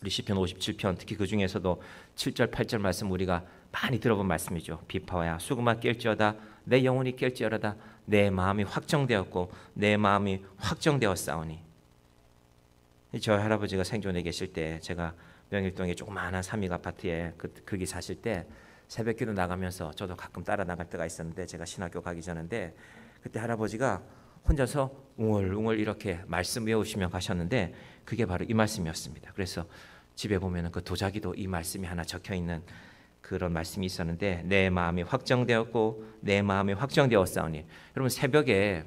우리 시편 57편 특히 그 중에서도 7절 8절 말씀 우리가 많이 들어본 말씀이죠. 비파야 수금아 깰지어다 내 영혼이 깰지어다 내 마음이 확정되었고 내 마음이 확정되었사오니. 저희 할아버지가 생존해 계실 때 제가 명일동에 조그마한 삼익 아파트에 거기 사실 때 새벽기도 나가면서 저도 가끔 따라 나갈 때가 있었는데 제가 신학교 가기 전인데 그때 할아버지가 혼자서 웅얼웅얼 이렇게 말씀 외우시며 가셨는데 그게 바로 이 말씀이었습니다. 그래서 집에 보면은 그 도자기도 이 말씀이 하나 적혀 있는 그런 말씀이 있었는데 내 마음이 확정되었고 내 마음이 확정되었사오니. 여러분 새벽에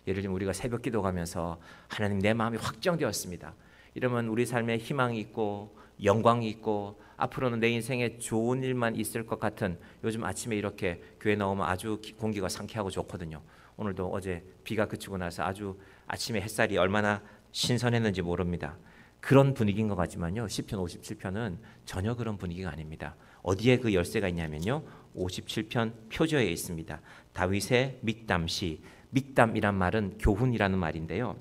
예를 들면 우리가 새벽 기도 가면서 하나님 내 마음이 확정되었습니다. 이러면 우리 삶에 희망이 있고 영광이 있고 앞으로는 내 인생에 좋은 일만 있을 것 같은 요즘 아침에 이렇게 교회 나오면 아주 공기가 상쾌하고 좋거든요. 오늘도 어제 비가 그치고 나서 아주 아침에 햇살이 얼마나 신선했는지 모릅니다. 그런 분위기인 것 같지만요. 시편 57편은 전혀 그런 분위기가 아닙니다. 어디에 그 열쇠가 있냐면요. 57편 표저에 있습니다. 다윗의 믹담시. 믹담이란 말은 교훈이라는 말인데요.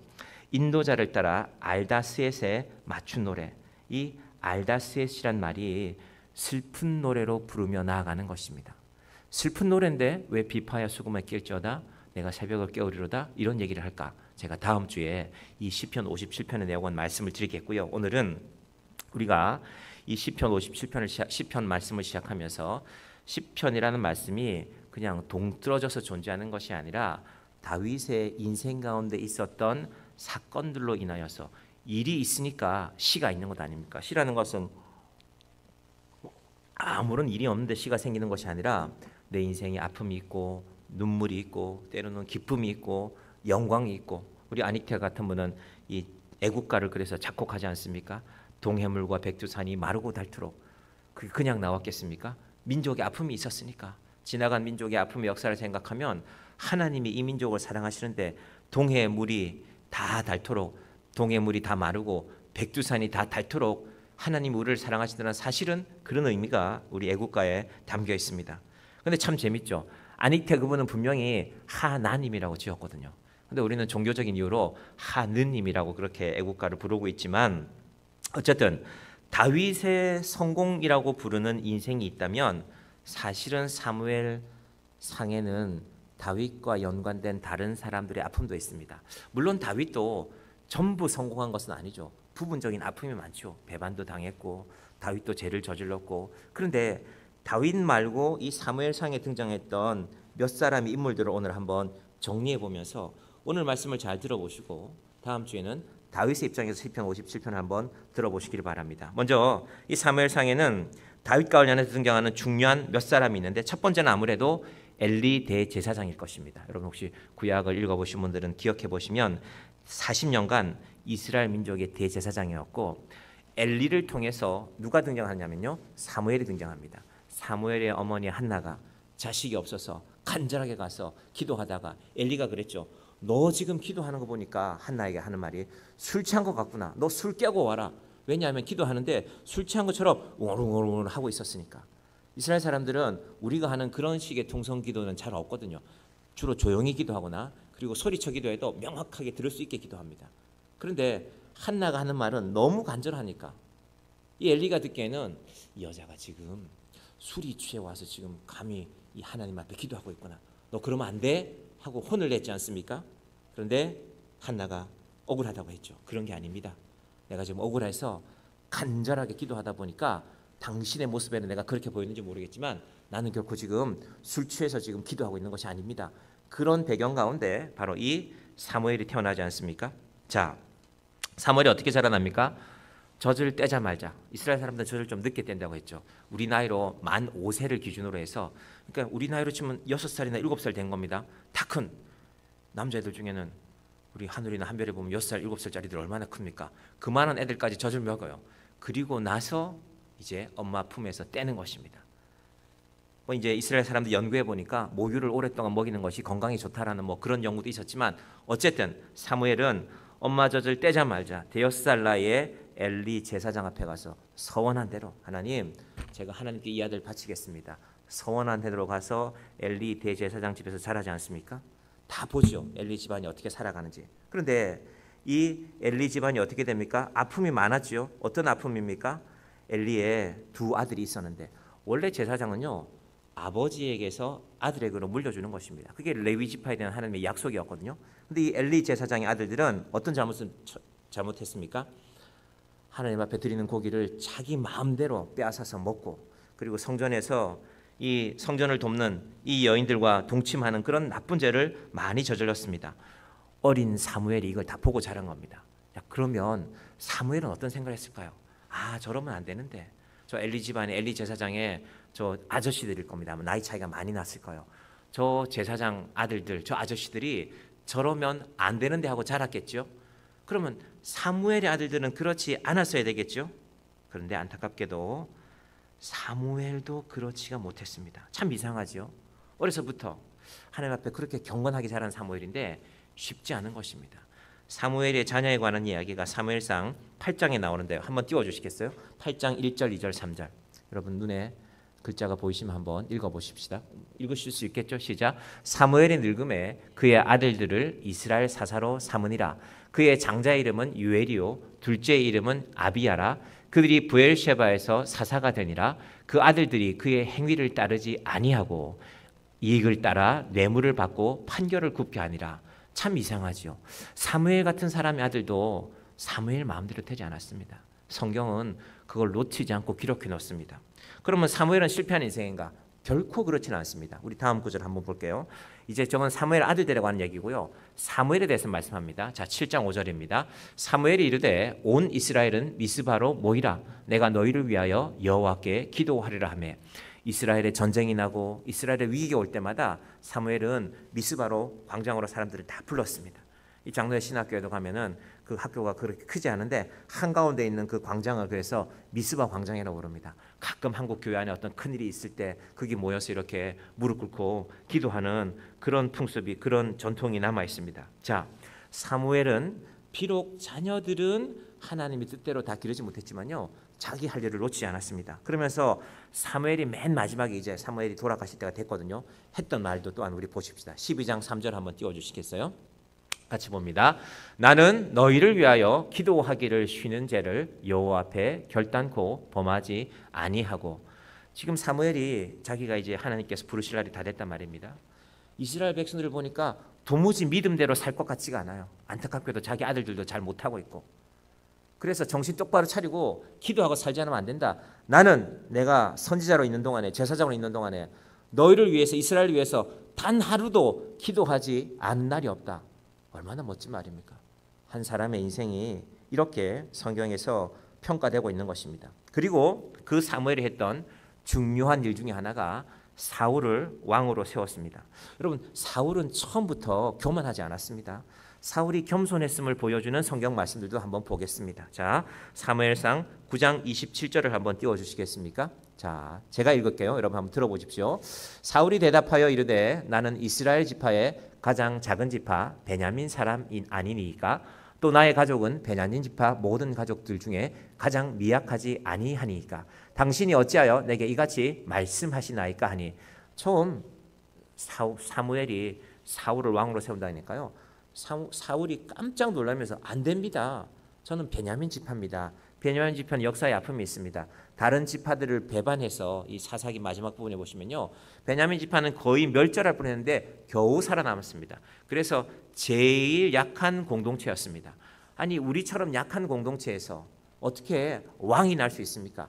인도자를 따라 알다스엣에 맞춘 노래. 이 알다스엣이란 말이 슬픈 노래로 부르며 나아가는 것입니다. 슬픈 노래인데 왜 비파야 수금에 낄지어다 내가 새벽을 깨우리로다 이런 얘기를 할까? 제가 다음 주에 이 시편 57편의 내용은 말씀을 드리겠고요. 오늘은 우리가 이 시편 57편을 시편 말씀을 시작하면서 시편이라는 말씀이 그냥 동떨어져서 존재하는 것이 아니라 다윗의 인생 가운데 있었던 사건들로 인하여서 일이 있으니까 시가 있는 것 아닙니까? 시라는 것은 아무런 일이 없는데 시가 생기는 것이 아니라 내 인생에 아픔이 있고 눈물이 있고 때로는 기쁨이 있고 영광이 있고 우리 아니테 같은 분은 이 애국가를 그래서 작곡하지 않습니까? 동해물과 백두산이 마르고 닳도록 그게 그냥 나왔겠습니까? 민족의 아픔이 있었으니까. 지나간 민족의 아픔의 역사를 생각하면 하나님이 이 민족을 사랑하시는데 동해의 물이 다 닳도록 동해 물이 다 마르고 백두산이 다 닳도록 하나님 우리를 사랑하시다는 사실은 그런 의미가 우리 애국가에 담겨 있습니다. 그런데 참 재밌죠. 아니테 그분은 분명히 하나님이라고 지었거든요. 근데 우리는 종교적인 이유로 하느님이라고 그렇게 애국가를 부르고 있지만 어쨌든 다윗의 성공이라고 부르는 인생이 있다면 사실은 사무엘 상에는 다윗과 연관된 다른 사람들의 아픔도 있습니다. 물론 다윗도 전부 성공한 것은 아니죠. 부분적인 아픔이 많죠. 배반도 당했고 다윗도 죄를 저질렀고. 그런데 다윗 말고 이 사무엘상에 등장했던 몇 사람의 인물들을 오늘 한번 정리해 보면서 오늘 말씀을 잘 들어보시고 다음 주에는 다윗의 입장에서 시편 57편을 한번 들어보시길 바랍니다. 먼저 이 사무엘상에는 다윗과 관련해서 등장하는 중요한 몇 사람이 있는데 첫 번째는 아무래도 엘리 대제사장일 것입니다. 여러분 혹시 구약을 읽어보신 분들은 기억해 보시면 40년간 이스라엘 민족의 대제사장이었고 엘리를 통해서 누가 등장하냐면요. 사무엘이 등장합니다. 사무엘의 어머니 한나가 자식이 없어서 간절하게 가서 기도하다가 엘리가 그랬죠. 너 지금 기도하는 거 보니까 한나에게 하는 말이 술 취한 것 같구나. 너 술 깨고 와라. 왜냐하면 기도하는데 술 취한 것처럼 웅얼웅얼 하고 있었으니까. 이스라엘 사람들은 우리가 하는 그런 식의 통성 기도는 잘 없거든요. 주로 조용히 기도하거나 그리고 소리쳐 기도해도 명확하게 들을 수 있게 기도합니다. 그런데 한나가 하는 말은 너무 간절하니까 이 엘리가 듣기에는 이 여자가 지금 술이 취해 와서 지금 감히 이 하나님 앞에 기도하고 있구나. 너 그러면 안 돼? 하고 혼을 냈지 않습니까? 그런데 한나가 억울하다고 했죠. 그런 게 아닙니다. 내가 지금 억울해서 간절하게 기도하다 보니까 당신의 모습에는 내가 그렇게 보이는지 모르겠지만 나는 결코 지금 술 취해서 지금 기도하고 있는 것이 아닙니다. 그런 배경 가운데 바로 이 사무엘이 태어나지 않습니까? 자, 사무엘이 어떻게 자라납니까? 젖을 떼자 말자. 이스라엘 사람들은 젖을 좀 늦게 뗀다고 했죠. 우리 나이로 만 5세를 기준으로 해서 그러니까 우리 나이로 치면 6살이나 7살 된 겁니다. 다 큰 남자애들 중에는 우리 하늘이나 한별에 보면 6살, 7살짜리들 얼마나 큽니까? 그만한 애들까지 젖을 먹어요. 그리고 나서 이제 엄마 품에서 떼는 것입니다. 뭐 이제 이스라엘 사람들 연구해 보니까 모유를 오랫동안 먹이는 것이 건강에 좋다라는 뭐 그런 연구도 있었지만 어쨌든 사무엘은 엄마 젖을 떼자 말자 대여섯 살 나이에 엘리 제사장 앞에 가서 서원한 대로 하나님 제가 하나님께 이 아들 바치겠습니다. 서원한 대로 가서 엘리 대제사장 집에서 자라지 않습니까? 다 보죠. 엘리 집안이 어떻게 살아가는지. 그런데 이 엘리 집안이 어떻게 됩니까? 아픔이 많았죠. 어떤 아픔입니까? 엘리의 두 아들이 있었는데 원래 제사장은요 아버지에게서 아들에게로 물려주는 것입니다. 그게 레위 지파에 대한 하나님의 약속이었거든요. 근데 이 엘리 제사장의 아들들은 어떤 잘못을 잘못했습니까? 하나님 앞에 드리는 고기를 자기 마음대로 빼앗아서 먹고 그리고 성전에서 이 성전을 돕는 이 여인들과 동침하는 그런 나쁜 죄를 많이 저질렀습니다. 어린 사무엘이 이걸 다 보고 자란 겁니다. 야, 그러면 사무엘은 어떤 생각을 했을까요? 아, 저러면 안 되는데. 저 엘리 집안의 엘리 제사장의 저 아저씨들일 겁니다. 나이 차이가 많이 났을 거예요. 저 제사장 아들들, 저 아저씨들이 저러면 안 되는데 하고 자랐겠죠. 그러면 사무엘의 아들들은 그렇지 않았어야 되겠죠. 그런데 안타깝게도 사무엘도 그렇지가 못했습니다. 참 이상하죠. 어려서부터 하나님 앞에 그렇게 경건하게 자란 사무엘인데 쉽지 않은 것입니다. 사무엘의 자녀에 관한 이야기가 사무엘상 8장에 나오는데요. 한번 띄워주시겠어요? 8장 1절, 2절, 3절. 여러분 눈에 글자가 보이시면 한번 읽어보십시다. 읽으실 수 있겠죠? 시작. 사무엘이 늙음에 그의 아들들을 이스라엘 사사로 삼으니라. 그의 장자 이름은 유엘이요 둘째의 이름은 아비야라. 그들이 브엘셰바에서 사사가 되니라. 그 아들들이 그의 행위를 따르지 아니하고 이익을 따라 뇌물을 받고 판결을 굽게 하니라. 참 이상하죠. 사무엘 같은 사람의 아들도 사무엘 마음대로 되지 않았습니다. 성경은 그걸 놓치지 않고 기록해 놓습니다. 그러면 사무엘은 실패한 인생인가? 결코 그렇지는 않습니다. 우리 다음 구절 한번 볼게요. 이제 저건 사무엘 아들들이라고 하는 얘기고요. 사무엘에 대해서 말씀합니다. 자, 7장 5절입니다. 사무엘이 이르되 온 이스라엘은 미스바로 모이라. 내가 너희를 위하여 여호와께 기도하리라 하며 이스라엘에 전쟁이 나고 이스라엘에 위기가 올 때마다 사무엘은 미스바로 광장으로 사람들을 다 불렀습니다. 이 장로의 신학교에도 가면은 그 학교가 그렇게 크지 않은데 한가운데 있는 그 광장을 그래서 미스바 광장이라고 부릅니다. 가끔 한국 교회 안에 어떤 큰일이 있을 때 거기 모여서 이렇게 무릎 꿇고 기도하는 그런 풍습이 그런 전통이 남아 있습니다. 자, 사무엘은 비록 자녀들은 하나님의 뜻대로 다 기르지 못했지만요. 자기 할 일을 놓치지 않았습니다. 그러면서 사무엘이 맨 마지막에 이제 사무엘이 돌아가실 때가 됐거든요. 했던 말도 또한 우리 보십시다. 12장 3절 한번 띄워주시겠어요? 같이 봅니다. 나는 너희를 위하여 기도하기를 쉬는 죄를 여호와 앞에 결단코 범하지 아니하고. 지금 사무엘이 자기가 이제 하나님께서 부르실 날이 다 됐단 말입니다. 이스라엘 백성들을 보니까 도무지 믿음대로 살 것 같지가 않아요. 안타깝게도 자기 아들들도 잘 못하고 있고. 그래서 정신 똑바로 차리고 기도하고 살지 않으면 안 된다. 나는 내가 선지자로 있는 동안에 제사장으로 있는 동안에 너희를 위해서 이스라엘을 위해서 단 하루도 기도하지 않은 날이 없다. 얼마나 멋진 말입니까? 한 사람의 인생이 이렇게 성경에서 평가되고 있는 것입니다. 그리고 그 사무엘이 했던 중요한 일 중에 하나가 사울을 왕으로 세웠습니다. 여러분, 사울은 처음부터 교만하지 않았습니다. 사울이 겸손했음을 보여주는 성경 말씀들도 한번 보겠습니다. 자, 사무엘상 9장 27절을 한번 띄워주시겠습니까? 자, 제가 읽을게요. 여러분 한번 들어보십시오. 사울이 대답하여 이르되 나는 이스라엘 지파의 가장 작은 지파 베냐민 사람인 아니니까 또 나의 가족은 베냐민 지파 모든 가족들 중에 가장 미약하지 아니하니까 당신이 어찌하여 내게 이같이 말씀하시나이까 하니. 처음 사무엘이 사울을 왕으로 세운다니까요. 사울이 깜짝 놀라면서 안 됩니다. 저는 베냐민 지파입니다. 베냐민 지파는 역사의 아픔이 있습니다. 다른 지파들을 배반해서 이 사사기 마지막 부분에 보시면요. 베냐민 지파는 거의 멸절할 뻔했는데 겨우 살아남았습니다. 그래서 제일 약한 공동체였습니다. 아니 우리처럼 약한 공동체에서 어떻게 왕이 날 수 있습니까?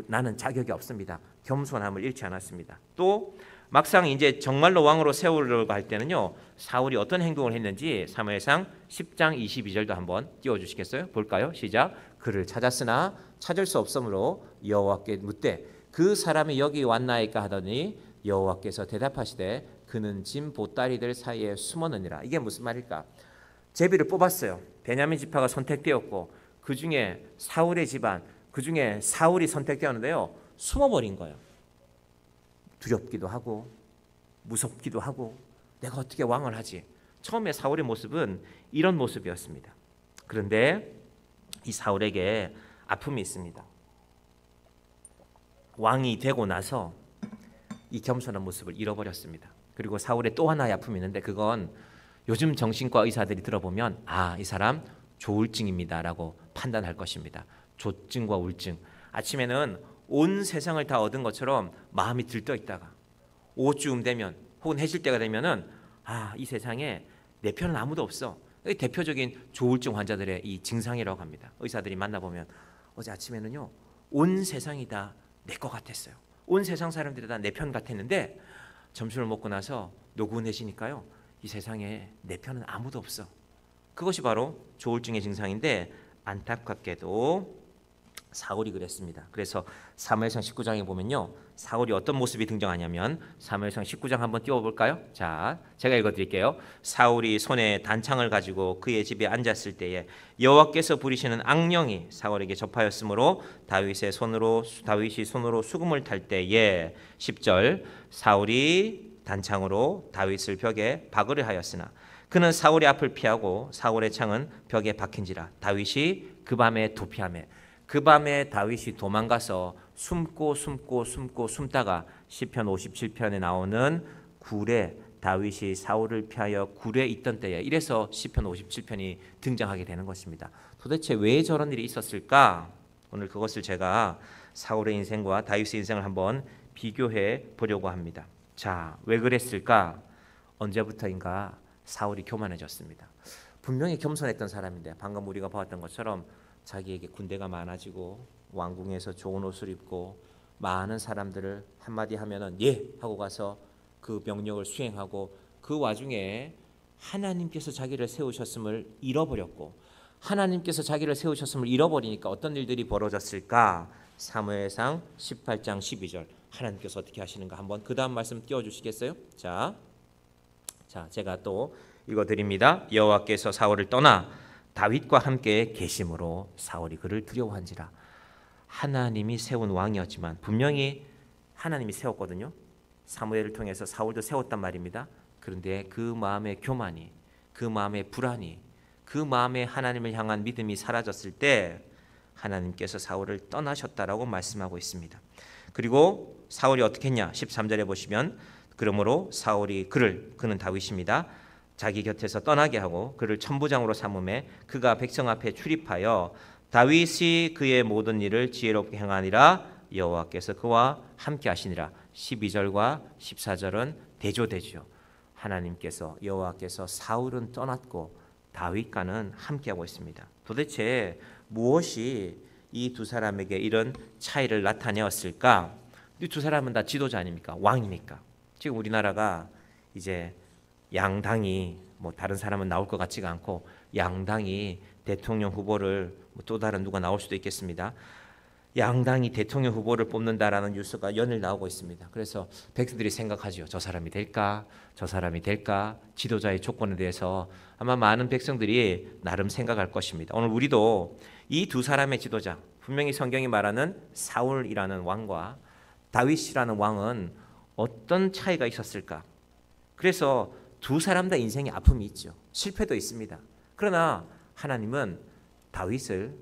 나는 자격이 없습니다. 겸손함을 잃지 않았습니다. 또 막상 이제 정말로 왕으로 세우려고 할 때는요. 사울이 어떤 행동을 했는지 사무엘상 10장 22절도 한번 띄워주시겠어요? 볼까요? 시작. 그를 찾았으나 찾을 수 없으므로 여호와께 묻되 그 사람이 여기 왔나이까 하더니 여호와께서 대답하시되 그는 짐 보따리들 사이에 숨었느니라. 이게 무슨 말일까? 제비를 뽑았어요. 베냐민 지파가 선택되었고 그 중에 사울의 집안, 그 중에 사울이 선택되었는데요. 숨어버린 거예요. 두렵기도 하고 무섭기도 하고 내가 어떻게 왕을 하지? 처음에 사울의 모습은 이런 모습이었습니다. 그런데 이 사울에게 아픔이 있습니다. 왕이 되고 나서 이 겸손한 모습을 잃어버렸습니다. 그리고 사울의 또 하나의 아픔이 있는데 그건 요즘 정신과 의사들이 들어보면 이 사람 조울증입니다라고 판단할 것입니다. 조증과 우울증. 아침에는 온 세상을 다 얻은 것처럼 마음이 들떠 있다가 오후쯤 되면 혹은 해질 때가 되면은 이 세상에 내 편은 아무도 없어. 대표적인 조울증 환자들의 이 증상이라고 합니다. 의사들이 만나보면 어제 아침에는요 온 세상이 다 내 것 같았어요. 온 세상 사람들이 다 내 편 같았는데 점심을 먹고 나서 노곤해지니까요 이 세상에 내 편은 아무도 없어. 그것이 바로 조울증의 증상인데 안타깝게도 사울이 그랬습니다. 그래서 사무엘상 19장에 보면요 사울이 어떤 모습이 등장하냐면 사무엘상 19장 한번 띄워볼까요? 자, 제가 읽어드릴게요. 사울이 손에 단창을 가지고 그의 집에 앉았을 때에 여호와께서 부리시는 악령이 사울에게 접하였으므로 다윗이 손으로 수금을 탈 때에 10절 사울이 단창으로 다윗을 벽에 박으려 하였으나 그는 사울의 앞을 피하고 사울의 창은 벽에 박힌지라 다윗이 그 밤에 도피하매 그 밤에 다윗이 도망가서 숨다가 시편 57편에 나오는 굴에 다윗이 사울을 피하여 굴에 있던 때에 이래서 시편 57편이 등장하게 되는 것입니다. 도대체 왜 저런 일이 있었을까? 오늘 그것을 제가 사울의 인생과 다윗의 인생을 한번 비교해 보려고 합니다. 자, 왜 그랬을까? 언제부터인가 사울이 교만해졌습니다. 분명히 겸손했던 사람인데 방금 우리가 보았던 것처럼 자기에게 군대가 많아지고 왕궁에서 좋은 옷을 입고 많은 사람들을 한마디 하면은 예 하고 가서 그 명령을 수행하고 그 와중에 하나님께서 자기를 세우셨음을 잃어버렸고 하나님께서 자기를 세우셨음을 잃어버리니까 어떤 일들이 벌어졌을까? 사무엘상 18장 12절 하나님께서 어떻게 하시는가 한번 그 다음 말씀 띄워주시겠어요? 자, 제가 또 읽어드립니다. 여호와께서 사울을 떠나 다윗과 함께 계심으로 사울이 그를 두려워한지라. 하나님이 세운 왕이었지만 분명히 하나님이 세웠거든요. 사무엘을 통해서 사울도 세웠단 말입니다. 그런데 그 마음의 교만이, 그 마음의 불안이, 그 마음의 하나님을 향한 믿음이 사라졌을 때 하나님께서 사울을 떠나셨다라고 말씀하고 있습니다. 그리고 사울이 어떻게 했냐? 13절에 보시면 그러므로 사울이 그는 다윗입니다. 자기 곁에서 떠나게 하고 그를 천부장으로 삼음에 그가 백성 앞에 출입하여 다윗이 그의 모든 일을 지혜롭게 행하니라 여호와께서 그와 함께 하시니라. 12절과 14절은 대조되죠. 하나님께서 여호와께서 사울은 떠났고 다윗과는 함께하고 있습니다. 도대체 무엇이 이 두 사람에게 이런 차이를 나타내었을까? 이 두 사람은 다 지도자 아닙니까? 왕이니까. 지금 우리나라가 이제 양당이 다른 사람은 나올 것 같지가 않고 양당이 대통령 후보를 또 다른 누가 나올 수도 있겠습니다. 양당이 대통령 후보를 뽑는다라는 뉴스가 연일 나오고 있습니다. 그래서 백성들이 생각하죠. 저 사람이 될까? 저 사람이 될까? 지도자의 조건에 대해서 아마 많은 백성들이 나름 생각할 것입니다. 오늘 우리도 이 두 사람의 지도자, 분명히 성경이 말하는 사울이라는 왕과 다윗이라는 왕은 어떤 차이가 있었을까? 그래서 두 사람 다 인생에 아픔이 있죠. 실패도 있습니다. 그러나 하나님은 다윗을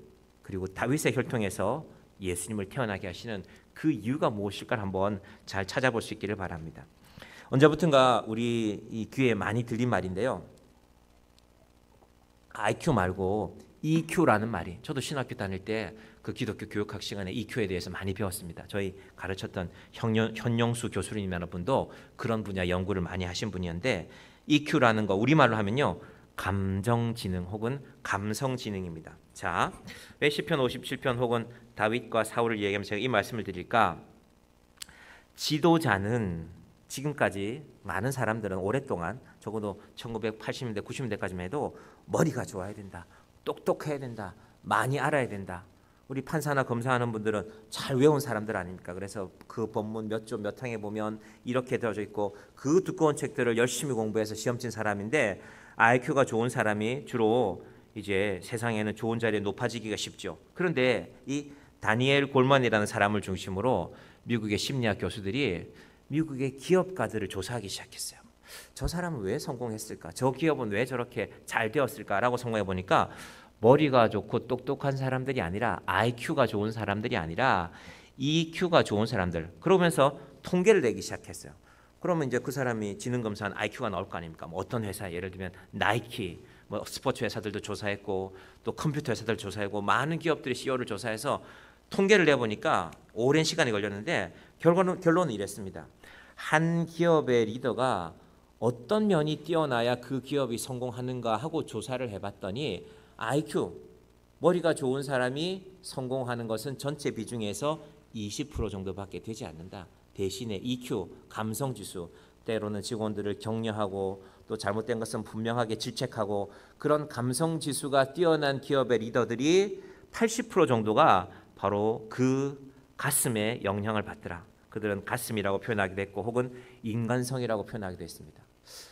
그리고 다윗의 혈통에서 예수님을 태어나게 하시는 그 이유가 무엇일까 한번 잘 찾아볼 수 있기를 바랍니다. 언제부턴가 우리 이 귀에 많이 들린 말인데요. IQ 말고 EQ라는 말이 저도 신학교 다닐 때 그 기독교 교육학 시간에 EQ에 대해서 많이 배웠습니다. 저희 가르쳤던 현영수 교수님이라는 분도 그런 분야 연구를 많이 하신 분이었는데 EQ라는 거 우리말로 하면요. 감정지능 혹은 감성지능입니다. 자, 왜 시편 57편 혹은 다윗과 사울을 얘기하면 제가 이 말씀을 드릴까? 지도자는 지금까지 많은 사람들은 오랫동안 적어도 1980년대 90년대까지만 해도 머리가 좋아야 된다. 똑똑해야 된다. 많이 알아야 된다. 우리 판사나 검사하는 분들은 잘 외운 사람들 아닙니까? 그래서 그 법문 몇 조 몇 항에 보면 이렇게 되어져 있고 그 두꺼운 책들을 열심히 공부해서 시험 친 사람인데 IQ가 좋은 사람이 주로 이제 세상에는 좋은 자리에 높아지기가 쉽죠. 그런데 이 다니엘 골만이라는 사람을 중심으로 미국의 심리학 교수들이 미국의 기업가들을 조사하기 시작했어요. 저 사람은 왜 성공했을까? 저 기업은 왜 저렇게 잘 되었을까라고 생각해 보니까 머리가 좋고 똑똑한 사람들이 아니라 IQ가 좋은 사람들이 아니라 EQ가 좋은 사람들. 그러면서 통계를 내기 시작했어요. 그러면 이제 그 사람이 지능검사한 IQ가 나올 거 아닙니까? 어떤 회사 예를 들면 나이키, 뭐 스포츠 회사들도 조사했고 또 컴퓨터 회사들 조사했고 많은 기업들이 CEO를 조사해서 통계를 내보니까 오랜 시간이 걸렸는데 결론은 이랬습니다. 한 기업의 리더가 어떤 면이 뛰어나야 그 기업이 성공하는가 하고 조사를 해봤더니 IQ, 머리가 좋은 사람이 성공하는 것은 전체 비중에서 20% 정도밖에 되지 않는다. 대신에 EQ, 감성지수, 때로는 직원들을 격려하고 또 잘못된 것은 분명하게 질책하고 그런 감성지수가 뛰어난 기업의 리더들이 80% 정도가 바로 그 가슴에 영향을 받더라. 그들은 가슴이라고 표현하기도 했고 혹은 인간성이라고 표현하기도 했습니다.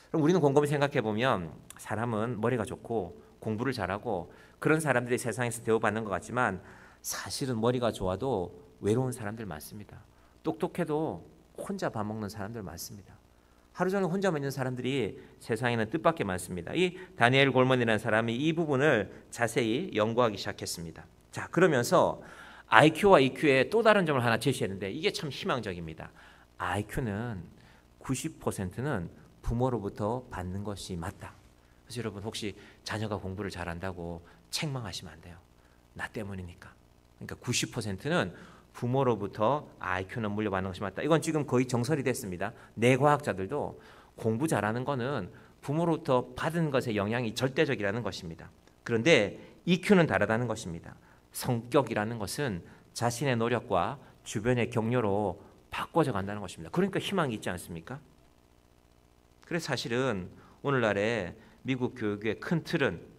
그럼 우리는 곰곰이 생각해 보면 사람은 머리가 좋고 공부를 잘하고 그런 사람들이 세상에서 대우받는 것 같지만 사실은 머리가 좋아도 외로운 사람들 많습니다. 똑똑해도 혼자 밥 먹는 사람들 많습니다. 하루 종일 혼자 있는 사람들이 세상에는 뜻밖의 많습니다. 이 다니엘 골먼이라는 사람이 이 부분을 자세히 연구하기 시작했습니다. 자, 그러면서 IQ와 EQ의 또 다른 점을 하나 제시했는데 이게 참 희망적입니다. IQ는 90%는 부모로부터 받는 것이 맞다. 그래서 여러분 혹시 자녀가 공부를 잘한다고 책망하시면 안 돼요. 나 때문이니까. 그러니까 90%는 부모로부터 IQ는 물려받는 것이 맞다. 이건 지금 거의 정설이 됐습니다. 뇌과학자들도 공부 잘하는 거는 부모로부터 받은 것의 영향이 절대적이라는 것입니다. 그런데 EQ는 다르다는 것입니다. 성격이라는 것은 자신의 노력과 주변의 격려로 바꿔져 간다는 것입니다. 그러니까 희망이 있지 않습니까? 그래서 사실은 오늘날의 미국 교육의 큰 틀은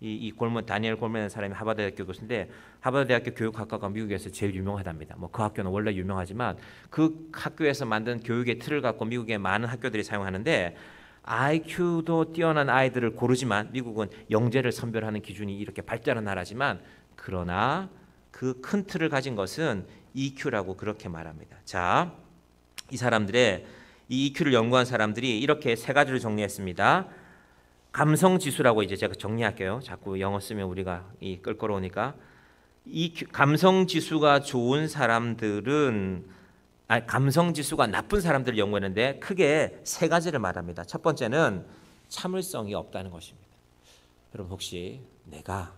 이 다니엘 골먼이라는 사람이 하버드 대학교 교수인데 하버드 대학교 교육학과가 미국에서 제일 유명하답니다. 뭐 그 학교는 원래 유명하지만 그 학교에서 만든 교육의 틀을 갖고 미국의 많은 학교들이 사용하는데 IQ도 뛰어난 아이들을 고르지만 미국은 영재를 선별하는 기준이 이렇게 발달한 나라지만 그러나 그 큰 틀을 가진 것은 EQ라고 그렇게 말합니다. 자, 이 사람들의 이 EQ를 연구한 사람들이 이렇게 세 가지를 정리했습니다. 감성지수라고 이제 제가 정리할게요. 자꾸 영어 쓰면 우리가 이 껄끄러우니까 감성지수가 좋은 사람들은 감성지수가 나쁜 사람들을 연구했는데 크게 세 가지를 말합니다. 첫 번째는 참을성이 없다는 것입니다. 여러분 혹시 내가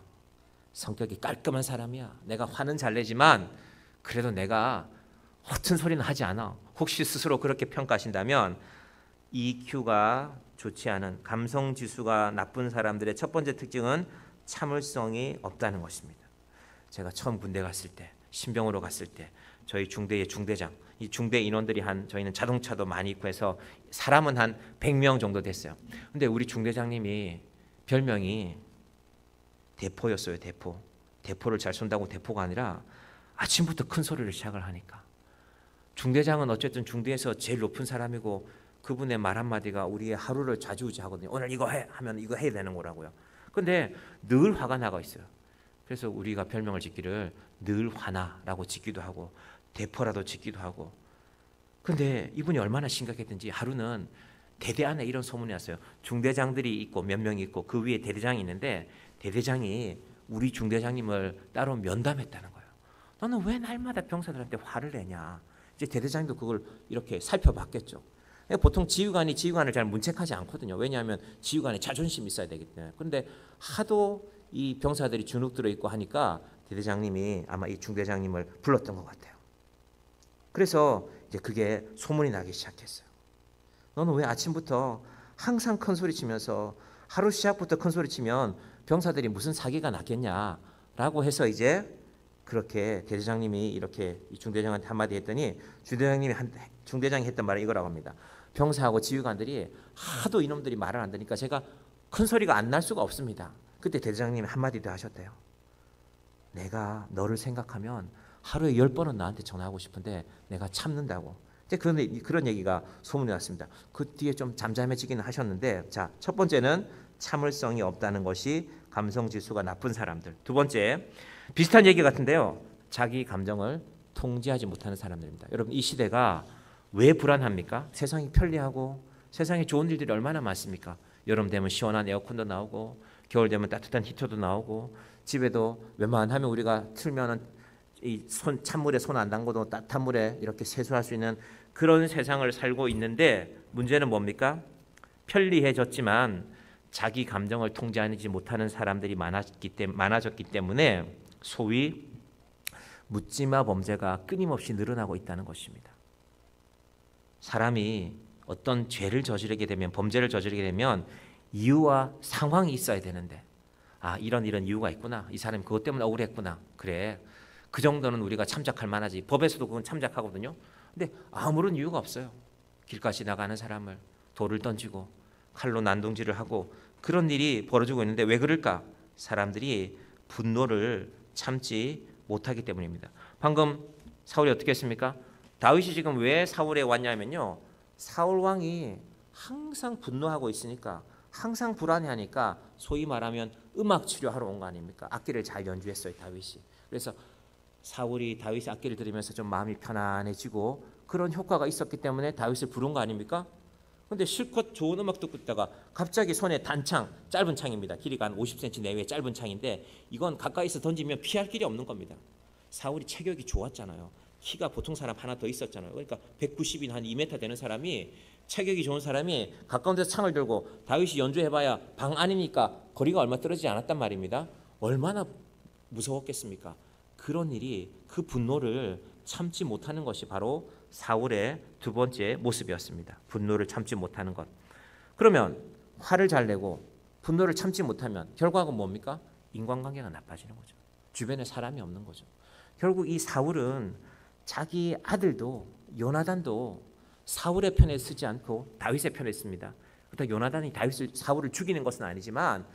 성격이 깔끔한 사람이야. 내가 화는 잘 내지만 그래도 내가 허튼 소리는 하지 않아. 혹시 스스로 그렇게 평가하신다면 EQ가 좋지 않은 감성지수가 나쁜 사람들의 첫 번째 특징은 참을성이 없다는 것입니다. 제가 처음 군대 갔을 때 신병으로 갔을 때 저희 중대의 중대장 이 중대 인원들이 저희는 자동차도 많이 있고 해서 사람은 한 100명 정도 됐어요. 근데 우리 중대장님이 별명이 대포였어요. 대포를 잘 쏜다고 대포가 아니라 아침부터 큰 소리를 시작을 하니까 중대장은 어쨌든 중대에서 제일 높은 사람이고 그분의 말 한마디가 우리의 하루를 좌지우지하거든요. 오늘 이거 해 하면 이거 해야 되는 거라고요. 근데 늘 화가 나가 있어요. 그래서 우리가 별명을 짓기를 늘 화나라고 짓기도 하고 대포라도 짓기도 하고. 근데 이분이 얼마나 심각했든지 하루는 대대 안에 이런 소문이 났어요. 중대장들이 있고 몇 명이 있고 그 위에 대대장이 있는데 대대장이 우리 중대장님을 따로 면담했다는 거예요. 너는 왜 날마다 병사들한테 화를 내냐. 이제 대대장도 그걸 이렇게 살펴봤겠죠. 보통 지휘관을 잘 문책하지 않거든요. 왜냐하면 지휘관에 자존심이 있어야 되기 때문에. 그런데 하도 이 병사들이 주눅 들어 있고 하니까 대대장님이 아마 이 중대장님을 불렀던 것 같아요. 그래서 이제 그게 소문이 나기 시작했어요. 너는 왜 아침부터 항상 큰 소리 치면서 하루 시작부터 큰 소리 치면 병사들이 무슨 사기가 났겠냐라고 해서 이제 그렇게 대대장님이 이렇게 중대장한테 한마디 했더니 중대장이 했던 말은 이거라고 합니다. 병사하고 지휘관들이 하도 이놈들이 말을 안 듣니까 제가 큰 소리가 안 날 수가 없습니다. 그때 대대장님이 한마디 더 하셨대요. 내가 너를 생각하면 하루에 10번은 나한테 전화하고 싶은데 내가 참는다고. 이제 그런 얘기가 소문이 났습니다. 그 뒤에 좀 잠잠해지기는 하셨는데 자, 첫 번째는 참을성이 없다는 것이 감성지수가 나쁜 사람들. 두 번째, 비슷한 얘기 같은데요. 자기 감정을 통제하지 못하는 사람들입니다. 여러분 이 시대가 왜 불안합니까? 세상이 편리하고 세상에 좋은 일들이 얼마나 많습니까? 여름 되면 시원한 에어컨도 나오고 겨울 되면 따뜻한 히터도 나오고 집에도 웬만하면 우리가 틀면은 이 찬물에 손 안 담궈도 따뜻한 물에 이렇게 세수할 수 있는 그런 세상을 살고 있는데 문제는 뭡니까? 편리해졌지만 자기 감정을 통제하지 못하는 사람들이 많아졌기 때문에 소위 묻지마 범죄가 끊임없이 늘어나고 있다는 것입니다. 사람이 어떤 죄를 저지르게 되면, 범죄를 저지르게 되면 이유와 상황이 있어야 되는데, 이런 이유가 있구나, 이 사람이 그것 때문에 억울했구나, 그래, 그 정도는 우리가 참작할 만하지. 법에서도 그건 참작하거든요. 근데 아무런 이유가 없어요. 길가에 지나가는 사람을 돌을 던지고 칼로 난동질을 하고 그런 일이 벌어지고 있는데 왜 그럴까? 사람들이 분노를 참지 못하기 때문입니다. 방금 사울이 어떻게 했습니까? 다윗이 지금 왜 사울에 왔냐면요, 사울 왕이 항상 분노하고 있으니까, 항상 불안해하니까 소위 말하면 음악 치료하러 온 거 아닙니까? 악기를 잘 연주했어요, 다윗이. 그래서 사울이 다윗의 악기를 들으면서 좀 마음이 편안해지고 그런 효과가 있었기 때문에 다윗을 부른 거 아닙니까? 근데 실컷 좋은 음악 듣고 있다가 갑자기 손에 단창, 짧은 창입니다. 길이가 한 50cm 내외의 짧은 창인데 이건 가까이서 던지면 피할 길이 없는 겁니다. 사울이 체격이 좋았잖아요. 키가 보통 사람 하나 더 있었잖아요. 그러니까 190인 한 2m 되는 사람이, 체격이 좋은 사람이 가까운 데서 창을 들고 다윗이 연주해봐야 방 안이니까 거리가 얼마 떨어지지 않았단 말입니다. 얼마나 무서웠겠습니까? 그런 일이, 그 분노를 참지 못하는 것이 바로 사울의 두 번째 모습이었습니다. 분노를 참지 못하는 것. 그러면 화를 잘 내고 분노를 참지 못하면 결과가 뭡니까? 인간관계가 나빠지는 거죠. 주변에 사람이 없는 거죠. 결국 이 사울은 자기 아들도, 요나단도 사울의 편에 서지 않고 다윗의 편에 씁니다. 그렇다고 요나단이 사울을 죽이는 것은 아니지만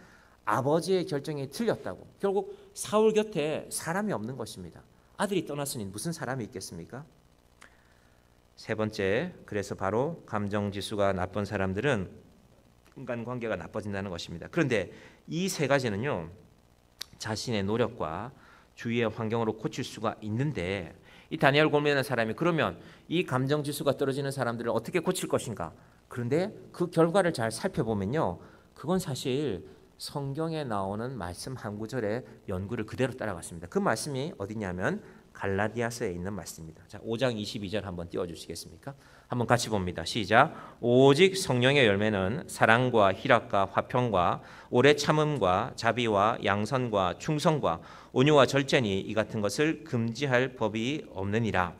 아버지의 결정이 틀렸다고, 결국 사울 곁에 사람이 없는 것입니다. 아들이 떠났으니 무슨 사람이 있겠습니까? 세 번째, 그래서 바로 감정지수가 나쁜 사람들은 인간관계가 나빠진다는 것입니다. 그런데 이 세 가지는요, 자신의 노력과 주위의 환경으로 고칠 수가 있는데, 이 다니엘 고민하는 사람이 그러면 이 감정지수가 떨어지는 사람들을 어떻게 고칠 것인가? 그런데 그 결과를 잘 살펴보면요, 그건 사실 성경에 나오는 말씀 한 구절의 연구를 그대로 따라갔습니다. 그 말씀이 어디냐면 갈라디아서에 있는 말씀입니다. 자, 5장 22절 한번 띄워주시겠습니까? 한번 같이 봅니다. 시작. 오직 성령의 열매는 사랑과 희락과 화평과 오래 참음과 자비와 양선과 충성과 온유와 절제니 이 같은 것을 금지할 법이 없느니라.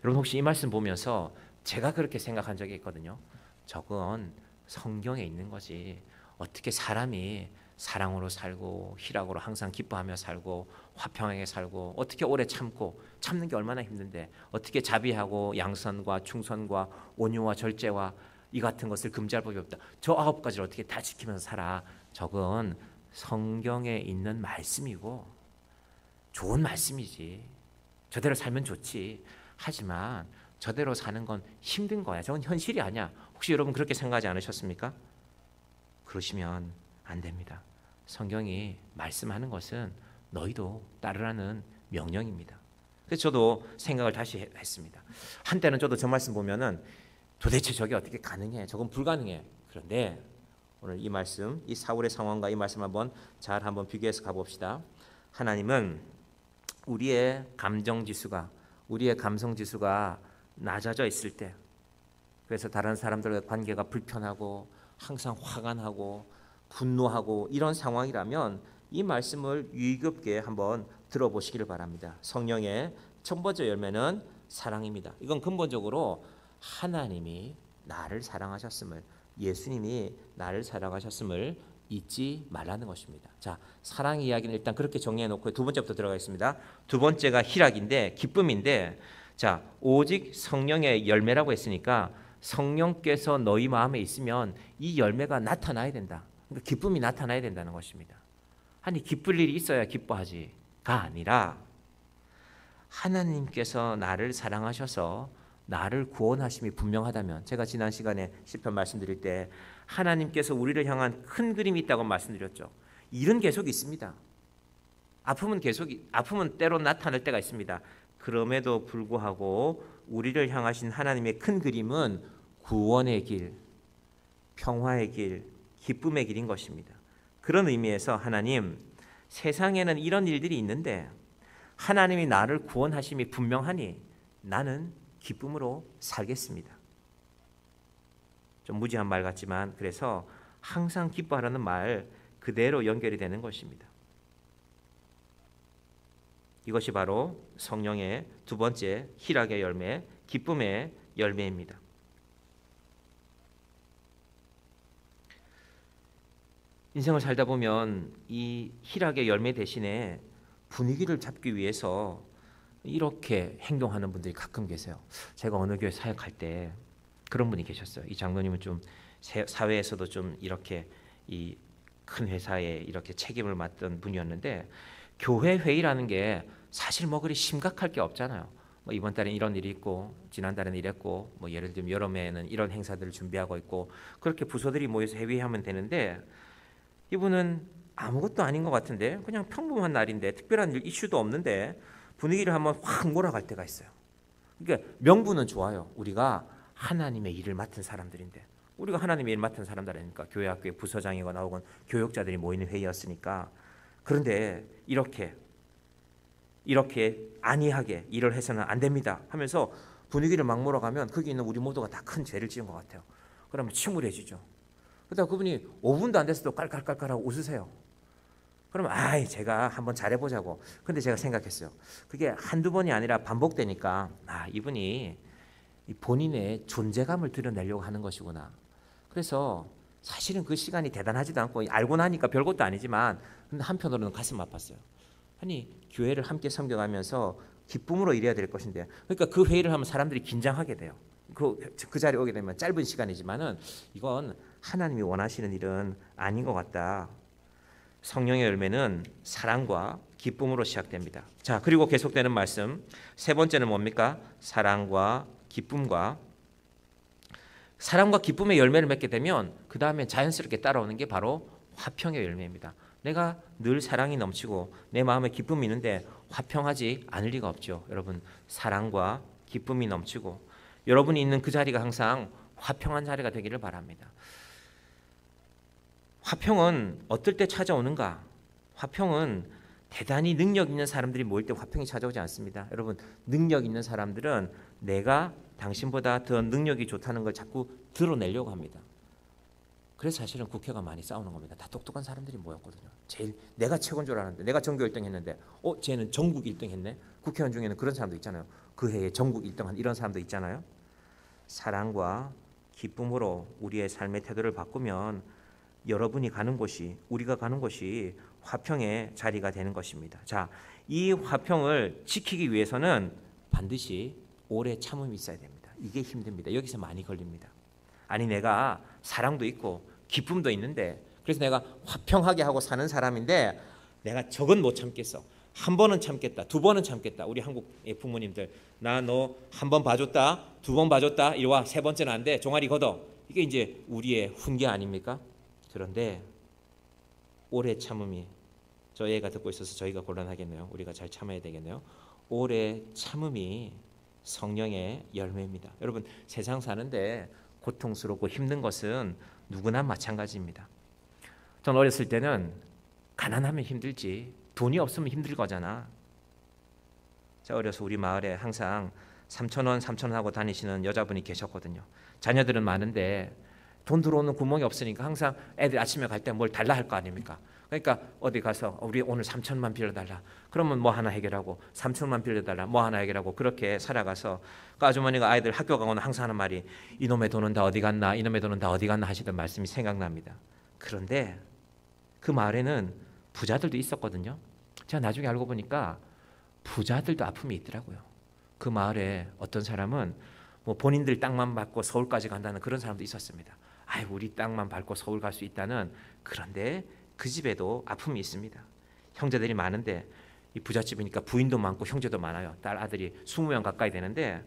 여러분 혹시 이 말씀 보면서 제가 그렇게 생각한 적이 있거든요. 저건 성경에 있는 거지. 어떻게 사람이 사랑으로 살고 희락으로 항상 기뻐하며 살고 화평하게 살고, 어떻게 오래 참는 게 얼마나 힘든데 어떻게 자비하고 양선과 충선과 온유와 절제와 이 같은 것을 금지할 법이 없다. 저 9가지를 어떻게 다 지키면서 살아. 저건 성경에 있는 말씀이고 좋은 말씀이지. 저대로 살면 좋지. 하지만 저대로 사는 건 힘든 거야. 저건 현실이 아니야. 혹시 여러분 그렇게 생각하지 않으셨습니까? 그러시면 안 됩니다. 성경이 말씀하는 것은 너희도 따르라는 명령입니다. 그래서 저도 생각을 다시 했습니다. 한때는 저도 저 말씀 보면은 도대체 저게 어떻게 가능해? 저건 불가능해. 그런데 오늘 이 말씀, 이 사울의 상황과 이 말씀 한번 비교해서 가봅시다. 하나님은 우리의 감정지수가, 우리의 감성지수가 낮아져 있을 때, 그래서 다른 사람들과의 관계가 불편하고 항상 화가 나고 분노하고 이런 상황이라면 이 말씀을 유의 깊게 한번 들어보시기를 바랍니다. 성령의 첫 번째 열매는 사랑입니다. 이건 근본적으로 하나님이 나를 사랑하셨음을, 예수님이 나를 사랑하셨음을 잊지 말라는 것입니다. 자, 사랑 이야기는 일단 그렇게 정리해 놓고 두 번째부터 들어가겠습니다. 두 번째가 희락인데, 기쁨인데, 자, 오직 성령의 열매라고 했으니까 성령께서 너희 마음에 있으면 이 열매가 나타나야 된다. 그러니까 기쁨이 나타나야 된다는 것입니다. 아니, 기쁠 일이 있어야 기뻐하지가 아니라 하나님께서 나를 사랑하셔서 나를 구원하심이 분명하다면, 제가 지난 시간에 시편 말씀드릴 때 하나님께서 우리를 향한 큰 그림이 있다고 말씀드렸죠. 일은 계속 있습니다. 아픔은 때로 나타날 때가 있습니다. 그럼에도 불구하고 우리를 향하신 하나님의 큰 그림은 구원의 길, 평화의 길, 기쁨의 길인 것입니다. 그런 의미에서 하나님, 세상에는 이런 일들이 있는데 하나님이 나를 구원하심이 분명하니 나는 기쁨으로 살겠습니다. 좀 무지한 말 같지만, 그래서 항상 기뻐하라는 말 그대로 연결이 되는 것입니다. 이것이 바로 성령의 두 번째 희락의 열매, 기쁨의 열매입니다. 인생을 살다 보면 이 희락의 열매 대신에 분위기를 잡기 위해서 이렇게 행동하는 분들이 가끔 계세요. 제가 어느 교회 사역할 때 그런 분이 계셨어요. 이 장로님은 좀 사회에서도 좀 이렇게 이 큰 회사에 이렇게 책임을 맡던 분이었는데, 교회 회의라는 게 사실 뭐 그리 심각할 게 없잖아요. 뭐 이번 달엔 이런 일이 있고 지난달에는 이랬고, 뭐 예를 들면 여름에는 이런 행사들을 준비하고 있고, 그렇게 부서들이 모여서 회의하면 되는데, 이분은 아무것도 아닌 것 같은데 그냥 평범한 날인데 특별한 일 이슈도 없는데 분위기를 한번 확 몰아갈 때가 있어요. 그러니까 명분은 좋아요. 우리가 하나님의 일을 맡은 사람들인데, 우리가 하나님의 일을 맡은 사람들이니까 교회 학교에 부서장이거나 혹은 교역자들이 모이는 회의였으니까. 그런데 이렇게 안이하게 일을 해서는 안 됩니다 하면서 분위기를 막 몰아가면 거기 있는 우리 모두가 다 큰 죄를 지은 것 같아요. 그러면 침울해지죠. 그러다 그분이 5분도 안 됐어도 깔깔깔깔하고 웃으세요. 그러면 제가 한번 잘해보자고. 근데 제가 생각했어요. 그게 한두 번이 아니라 반복되니까 이분이 본인의 존재감을 드러내려고 하는 것이구나. 그래서 사실은 그 시간이 대단하지도 않고 알고 나니까 별것도 아니지만, 근데 한편으로는 가슴 아팠어요. 아니, 교회를 함께 섬겨가면서 기쁨으로 일해야 될 것인데, 그러니까 그 회의를 하면 사람들이 긴장하게 돼요. 그 자리에 오게 되면 짧은 시간이지만은 이건 하나님이 원하시는 일은 아닌 것 같다. 성령의 열매는 사랑과 기쁨으로 시작됩니다. 자, 그리고 계속되는 말씀, 세 번째는 뭡니까? 사랑과 기쁨의 열매를 맺게 되면 그 다음에 자연스럽게 따라오는 게 바로 화평의 열매입니다. 내가 늘 사랑이 넘치고 내 마음에 기쁨이 있는데 화평하지 않을 리가 없죠. 여러분, 사랑과 기쁨이 넘치고 여러분이 있는 그 자리가 항상 화평한 자리가 되기를 바랍니다. 화평은 어떨 때 찾아오는가? 화평은 대단히 능력 있는 사람들이 모일 때 화평이 찾아오지 않습니다. 여러분, 능력 있는 사람들은 내가 당신보다 더 능력이 좋다는 걸 자꾸 드러내려고 합니다. 그래서 사실은 국회가 많이 싸우는 겁니다. 다 똑똑한 사람들이 모였거든요. 제일 내가 최고인 줄 알았는데, 내가 전교 1등 했는데 쟤는 전국 1등 했네. 국회의원 중에는 그런 사람도 있잖아요. 그 해에 전국 1등한 이런 사람도 있잖아요. 사랑과 기쁨으로 우리의 삶의 태도를 바꾸면 여러분이 가는 곳이, 우리가 가는 곳이 화평의 자리가 되는 것입니다. 자, 이 화평을 지키기 위해서는 반드시 오래 참음이 있어야 됩니다. 이게 힘듭니다. 여기서 많이 걸립니다. 아니, 내가 사랑도 있고 기쁨도 있는데, 그래서 내가 화평하게 하고 사는 사람인데 내가 저건 못 참겠어. 한 번은 참겠다, 두 번은 참겠다. 우리 한국의 부모님들, 나 너 한 번 봐줬다, 두 번 봐줬다, 이리 와, 세 번째는 안 돼, 종아리 걷어. 이게 이제 우리의 훈계 아닙니까? 그런데 오래 참음이, 저 애가 듣고 있어서 저희가 곤란하겠네요. 우리가 잘 참아야 되겠네요. 오래 참음이 성령의 열매입니다. 여러분, 세상 사는데 고통스럽고 힘든 것은 누구나 마찬가지입니다. 전 어렸을 때는 가난하면 힘들지, 돈이 없으면 힘들 거잖아. 제가 어려서 우리 마을에 항상 3,000원 하고 다니시는 여자분이 계셨거든요. 자녀들은 많은데 돈 들어오는 구멍이 없으니까 항상 애들 아침에 갈 때 뭘 달라 할 거 아닙니까? 그러니까 어디 가서 우리 오늘 3,000만 빌려달라. 그러면 뭐 하나 해결하고, 3,000만 빌려달라, 뭐 하나 해결하고, 그렇게 살아가서 그 아주머니가 아이들 학교 가고는 항상 하는 말이 이놈의 돈은 다 어디 갔나, 이놈의 돈은 다 어디 갔나 하시던 말씀이 생각납니다. 그런데 그 마을에는 부자들도 있었거든요. 제가 나중에 알고 보니까 부자들도 아픔이 있더라고요. 그 마을에 어떤 사람은 뭐 본인들 땅만 밟고 서울까지 간다는 그런 사람도 있었습니다. 우리 땅만 밟고 서울 갈 수 있다는. 그런데 그 집에도 아픔이 있습니다. 형제들이 많은데, 이 부잣집이니까 부인도 많고 형제도 많아요. 딸 아들이 20명 가까이 되는데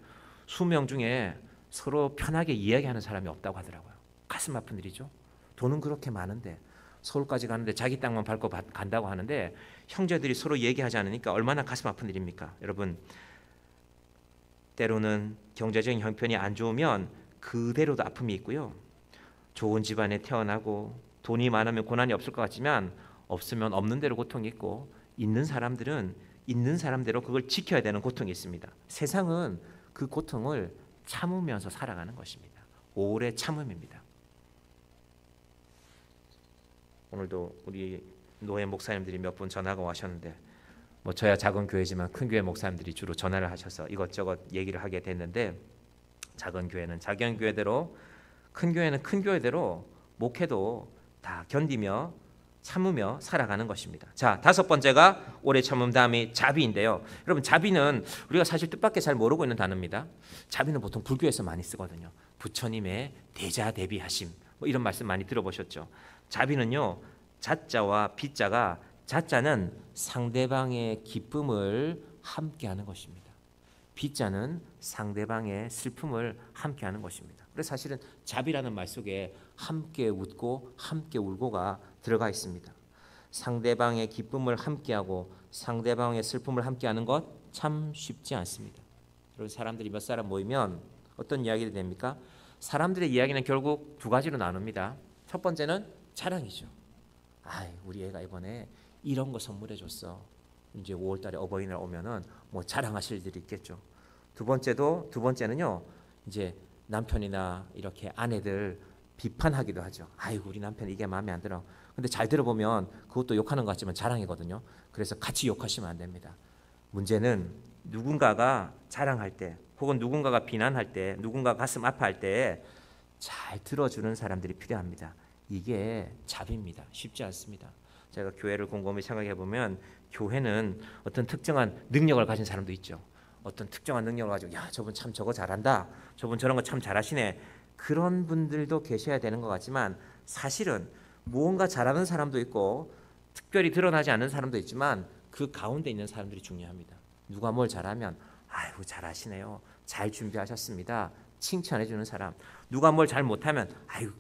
20명 중에 서로 편하게 이야기하는 사람이 없다고 하더라고요. 가슴 아픈 일이죠. 돈은 그렇게 많은데 서울까지 가는데 자기 땅만 밟고 간다고 하는데 형제들이 서로 얘기하지 않으니까 얼마나 가슴 아픈 일입니까? 여러분, 때로는 경제적인 형편이 안 좋으면 그대로도 아픔이 있고요. 좋은 집안에 태어나고 돈이 많으면 고난이 없을 것 같지만 없으면 없는 대로 고통이 있고, 있는 사람들은 있는 사람대로 그걸 지켜야 되는 고통이 있습니다. 세상은 그 고통을 참으면서 살아가는 것입니다. 오래 참음입니다. 오늘도 우리 노예 목사님들이 몇 분 전화가 오셨는데 뭐 저야 작은 교회지만 큰 교회 목사님들이 주로 전화를 하셔서 이것저것 얘기를 하게 됐는데 작은 교회는 작은 교회대로 큰 교회는 큰 교회대로 목회도 다 견디며 참으며 살아가는 것입니다. 자, 다섯 번째가 오래 참음 다음이 자비인데요. 여러분 자비는 우리가 사실 뜻밖의 잘 모르고 있는 단어입니다. 자비는 보통 불교에서 많이 쓰거든요. 부처님의 대자대비하심 뭐 이런 말씀 많이 들어보셨죠. 자비는요 자자와 비자가 자자는 상대방의 기쁨을 함께하는 것입니다. 비자는 상대방의 슬픔을 함께하는 것입니다. 그래서 사실은 자비라는 말 속에 함께 웃고 함께 울고가 들어가 있습니다. 상대방의 기쁨을 함께하고 상대방의 슬픔을 함께하는 것 참 쉽지 않습니다. 그리고 사람들이 몇 사람 모이면 어떤 이야기를 됩니까? 사람들의 이야기는 결국 두 가지로 나눕니다. 첫 번째는 자랑이죠. 우리 애가 이번에 이런 거 선물해 줬어. 이제 5월달에 어버이날 오면은 뭐 자랑하실 일이 있겠죠. 두 번째는요. 이제 남편이나 이렇게 아내들 비판하기도 하죠. 우리 남편 이게 마음에 안 들어. 근데 잘 들어보면 그것도 욕하는 것 같지만 자랑이거든요. 그래서 같이 욕하시면 안 됩니다. 문제는 누군가가 자랑할 때 혹은 누군가가 비난할 때 누군가 가슴 아파할 때 잘 들어주는 사람들이 필요합니다. 이게 자비입니다. 쉽지 않습니다. 제가 교회를 곰곰이 생각해 보면 교회는 어떤 특정한 능력을 가진 사람도 있죠. 어떤 특정한 능력을 가지고 저분 참 저거 잘한다. 저분 저런 거 참 잘하시네. 그런 분들도 계셔야 되는 것 같지만 사실은 무언가 잘하는 사람도 있고 특별히 드러나지 않는 사람도 있지만 그 가운데 있는 사람들이 중요합니다. 누가 뭘 잘하면 잘하시네요. 잘 준비하셨습니다. 칭찬해 주는 사람. 누가 뭘 잘 못하면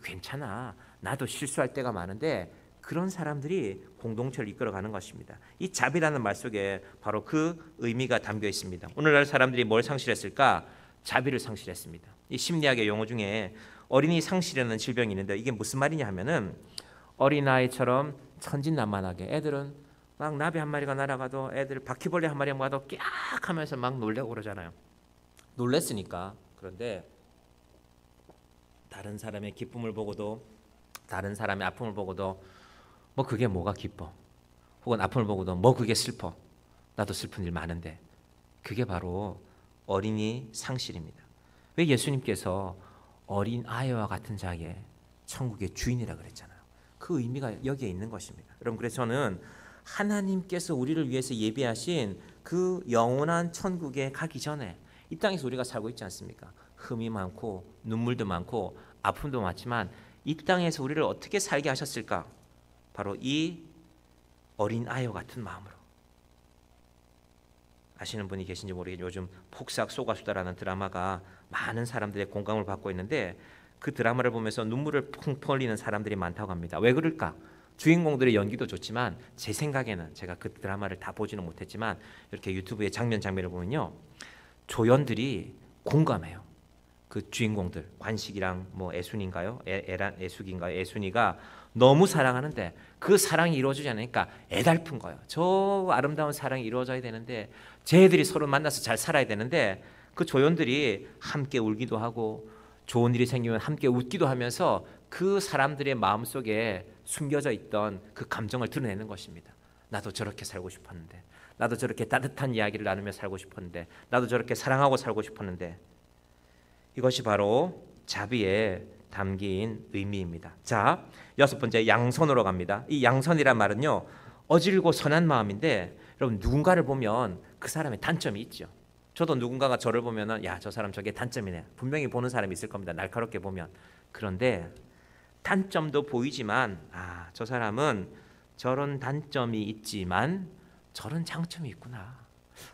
괜찮아. 나도 실수할 때가 많은데 그런 사람들이 공동체를 이끌어가는 것입니다. 이 자비라는 말 속에 바로 그 의미가 담겨 있습니다. 오늘날 사람들이 뭘 상실했을까? 자비를 상실했습니다. 이 심리학의 용어 중에 어린이 상실이라는 질병이 있는데 이게 무슨 말이냐 하면은 어린아이처럼 천진난만하게 애들은 막 나비 한 마리가 날아가도 애들 바퀴벌레 한 마리가 와도 깍 하면서 막 놀려고 그러잖아요. 놀랬으니까. 그런데 다른 사람의 기쁨을 보고도 다른 사람의 아픔을 보고도 뭐 그게 뭐가 기뻐 혹은 아픔을 보고도 뭐 그게 슬퍼 나도 슬픈 일 많은데 그게 바로 어린이 상실입니다. 왜 예수님께서 어린 아이와 같은 자에게 천국의 주인이라 그랬잖아요. 그 의미가 여기에 있는 것입니다. 여러분 그래서 저는 하나님께서 우리를 위해서 예비하신 그 영원한 천국에 가기 전에 이 땅에서 우리가 살고 있지 않습니까? 흠이 많고 눈물도 많고 아픔도 많지만 이 땅에서 우리를 어떻게 살게 하셨을까? 바로 이 어린 아이와 같은 마음으로. 아시는 분이 계신지 모르겠지만 요즘 폭삭 속아수다라는 드라마가 많은 사람들의 공감을 받고 있는데 그 드라마를 보면서 눈물을 펑펑 흘리는 사람들이 많다고 합니다. 왜 그럴까? 주인공들의 연기도 좋지만 제 생각에는 제가 그 드라마를 다 보지는 못했지만 이렇게 유튜브의 장면을 보면요. 조연들이 공감해요. 그 주인공들 관식이랑 뭐 애순인가요? 애숙인가요? 애순이가 너무 사랑하는데 그 사랑이 이루어지지 않으니까 애달픈 거예요. 저 아름다운 사랑이 이루어져야 되는데 쟤들이 서로 만나서 잘 살아야 되는데 그 조연들이 함께 울기도 하고 좋은 일이 생기면 함께 웃기도 하면서 그 사람들의 마음속에 숨겨져 있던 그 감정을 드러내는 것입니다. 나도 저렇게 살고 싶었는데 나도 저렇게 따뜻한 이야기를 나누며 살고 싶었는데 나도 저렇게 사랑하고 살고 싶었는데 이것이 바로 자비에 담긴 의미입니다. 자, 여섯 번째 양선으로 갑니다. 이 양선이란 말은요 어질고 선한 마음인데 여러분 누군가를 보면 그 사람의 단점이 있죠. 저도 누군가가 저를 보면은 야, 저 사람 저게 단점이네. 분명히 보는 사람이 있을 겁니다. 날카롭게 보면. 그런데 단점도 보이지만 저 사람은 저런 단점이 있지만 저런 장점이 있구나.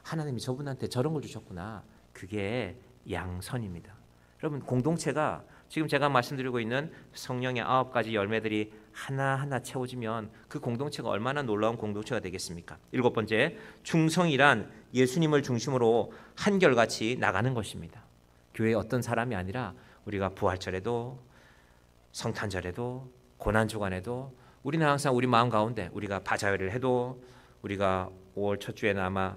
하나님이 저분한테 저런 걸 주셨구나. 그게 양선입니다. 여러분 공동체가 지금 제가 말씀드리고 있는 성령의 9가지 열매들이 하나하나 채워지면 그 공동체가 얼마나 놀라운 공동체가 되겠습니까? 일곱 번째, 충성이란 예수님을 중심으로 한결같이 나가는 것입니다. 교회의 어떤 사람이 아니라 우리가 부활절에도 성탄절에도 고난주간에도 우리는 항상 우리 마음 가운데 우리가 바자회를 해도 우리가 5월 첫 주에는 아마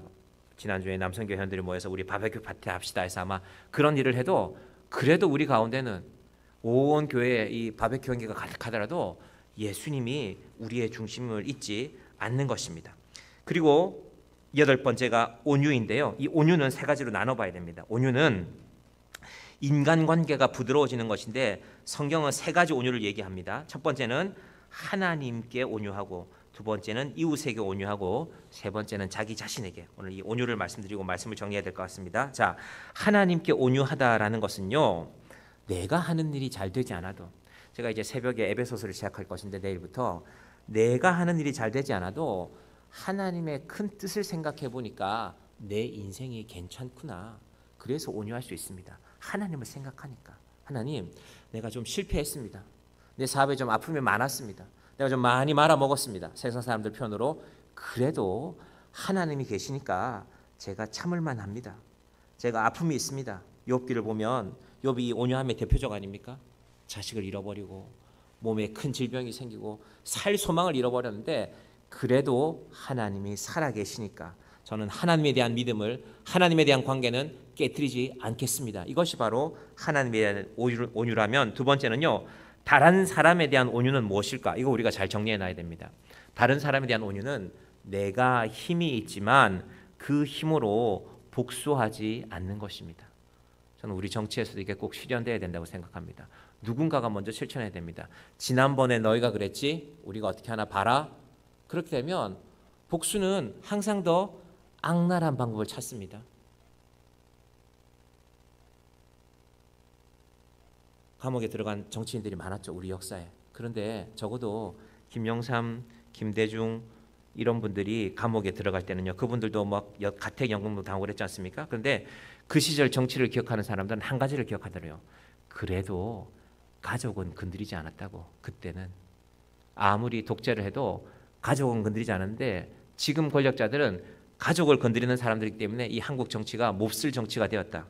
지난주에 남성교회 회원들이 모여서 우리 바베큐 파티 합시다 해서 아마 그런 일을 해도 그래도 우리 가운데는 온 교회에 이 바베큐 연기가 가득하더라도 예수님이 우리의 중심을 잊지 않는 것입니다. 그리고 여덟 번째가 온유인데요. 이 온유는 세 가지로 나눠봐야 됩니다. 온유는 인간관계가 부드러워지는 것인데 성경은 세 가지 온유를 얘기합니다. 첫 번째는 하나님께 온유하고, 두 번째는 이웃에게 온유하고, 세 번째는 자기 자신에게. 오늘 이 온유를 말씀드리고 말씀을 정리해야 될 것 같습니다. 자, 하나님께 온유하다라는 것은요, 내가 하는 일이 잘 되지 않아도, 제가 이제 새벽에 에베소서를 시작할 것인데 내일부터 내가 하는 일이 잘 되지 않아도 하나님의 큰 뜻을 생각해 보니까 내 인생이 괜찮구나. 그래서 온유할 수 있습니다. 하나님을 생각하니까. 하나님, 내가 좀 실패했습니다. 내 사업에 좀 아픔이 많았습니다. 내가 좀 많이 말아먹었습니다. 세상 사람들 편으로. 그래도 하나님이 계시니까 제가 참을 만합니다. 제가 아픔이 있습니다. 욥기를 보면 욥이 온유함의 대표적 아닙니까? 자식을 잃어버리고 몸에 큰 질병이 생기고 살 소망을 잃어버렸는데 그래도 하나님이 살아계시니까 저는 하나님에 대한 믿음을, 하나님에 대한 관계는 깨트리지 않겠습니다. 이것이 바로 하나님에 대한 온유라면, 두 번째는요, 다른 사람에 대한 온유는 무엇일까? 이거 우리가 잘 정리해 놔야 됩니다. 다른 사람에 대한 온유는 내가 힘이 있지만 그 힘으로 복수하지 않는 것입니다. 저는 우리 정치에서도 이게 꼭 실현돼야 된다고 생각합니다. 누군가가 먼저 실천해야 됩니다. 지난번에 너희가 그랬지? 우리가 어떻게 하나 봐라? 그렇게 되면 복수는 항상 더 악랄한 방법을 찾습니다. 감옥에 들어간 정치인들이 많았죠, 우리 역사에. 그런데 적어도 김영삼, 김대중 이런 분들이 감옥에 들어갈 때는요, 그분들도 막 가택연금도 당하고 그랬지 않습니까? 그런데 그 시절 정치를 기억하는 사람들은 한 가지를 기억하더래요. 그래도 가족은 건드리지 않았다고. 그때는 아무리 독재를 해도 가족은 건드리지 않았는데 지금 권력자들은 가족을 건드리는 사람들이기 때문에 이 한국 정치가 몹쓸 정치가 되었다.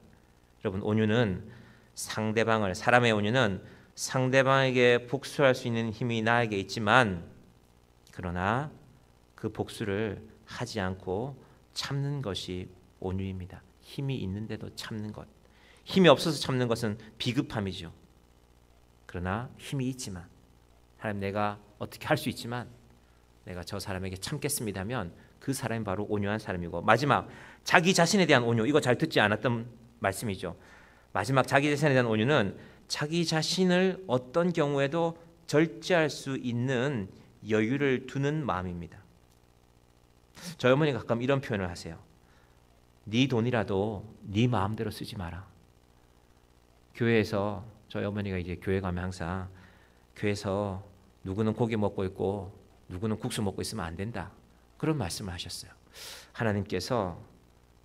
여러분, 온유는 사람의 온유는 상대방에게 복수할 수 있는 힘이 나에게 있지만, 그러나 그 복수를 하지 않고 참는 것이 온유입니다. 힘이 있는데도 참는 것. 힘이 없어서 참는 것은 비급함이죠. 그러나 힘이 있지만, 하나님, 내가 어떻게 할 수 있지만 내가 저 사람에게 참겠습니다면 그 사람이 바로 온유한 사람이고, 마지막 자기 자신에 대한 온유, 이거 잘 듣지 않았던 말씀이죠. 마지막 자기 자신에 대한 온유는 자기 자신을 어떤 경우에도 절제할 수 있는 여유를 두는 마음입니다. 저희 어머니가 가끔 이런 표현을 하세요. 네 돈이라도 네 마음대로 쓰지 마라. 교회에서 저희 어머니가 이제 교회 가면 항상 교회에서 누구는 고기 먹고 있고 누구는 국수 먹고 있으면 안 된다, 그런 말씀을 하셨어요. 하나님께서